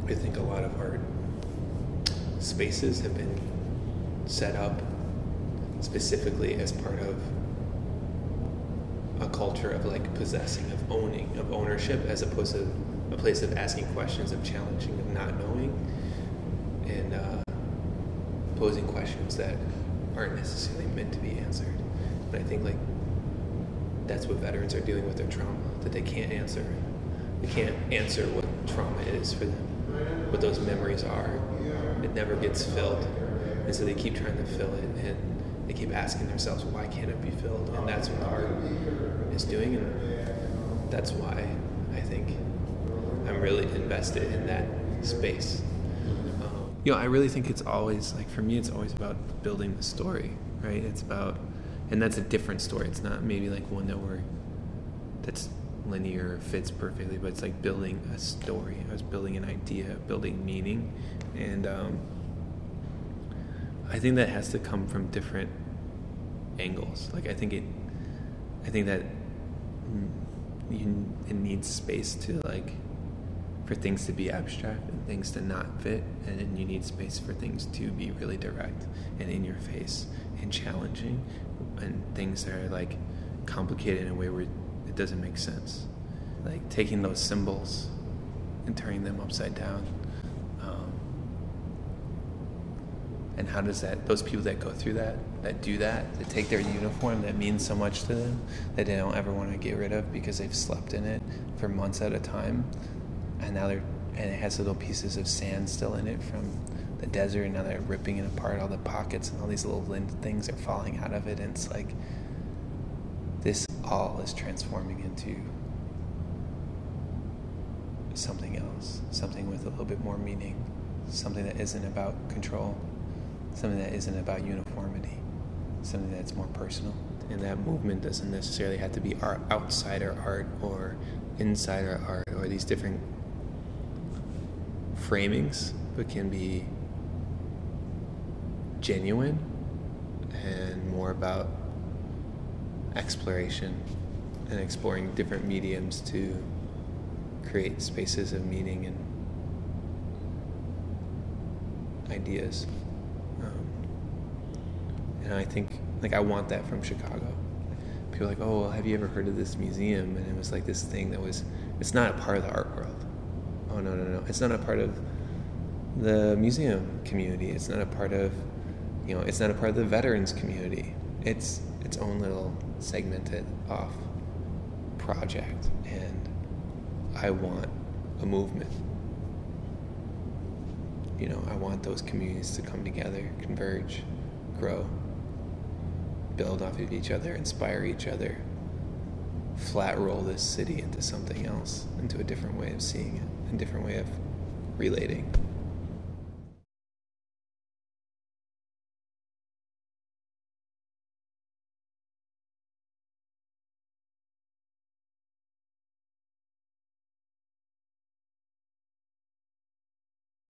I think a lot of art spaces have been set up specifically as part of a culture of like possessing, of owning, of ownership, as opposed to a place of asking questions, of challenging, of not knowing, and posing questions that aren't necessarily meant to be answered. And I think like that's what veterans are dealing with their trauma, that they can't answer. They can't answer what trauma is for them, what those memories are. It never gets filled. And so they keep trying to fill it, and they keep asking themselves, why can't it be filled? And that's what art is doing, and that's why I think I'm really invested in that space. I really think it's always, like for me, it's always about building the story, right? It's about, and that's a different story. It's not maybe like one that's linear or fits perfectly, but it's like building a story. I was building an idea, building meaning, and I think that has to come from different angles. Like I think that it needs space to like for things to be abstract and things to not fit, and then you need space for things to be really direct and in your face and challenging, and things that are like complicated in a way where it doesn't make sense, like taking those symbols and turning them upside down. And how does those people that go through that do that take their uniform that means so much to them, that they don't ever want to get rid of because they've slept in it for months at a time, and now it has little pieces of sand still in it from the desert, and now they're ripping it apart, all the pockets and all these little lint things are falling out of it, and it's like this all is transforming into something else, something with a little bit more meaning, something that isn't about control, something that isn't about uniformity, something that's more personal. And that movement doesn't necessarily have to be outsider art or insider art or these different framings, but can be genuine and more about exploration and exploring different mediums to create spaces of meaning and ideas. And I think, like, I want that from Chicago. People are like, oh, well, have you ever heard of this museum? And it was like this thing it's not a part of the art world. Oh, no. It's not a part of the museum community. It's not a part of, it's not a part of the veterans community. It's its own little segmented off project. And I want a movement. I want those communities to come together, converge, grow, build off of each other, inspire each other, flat roll this city into something else, into a different way of seeing it, a different way of relating.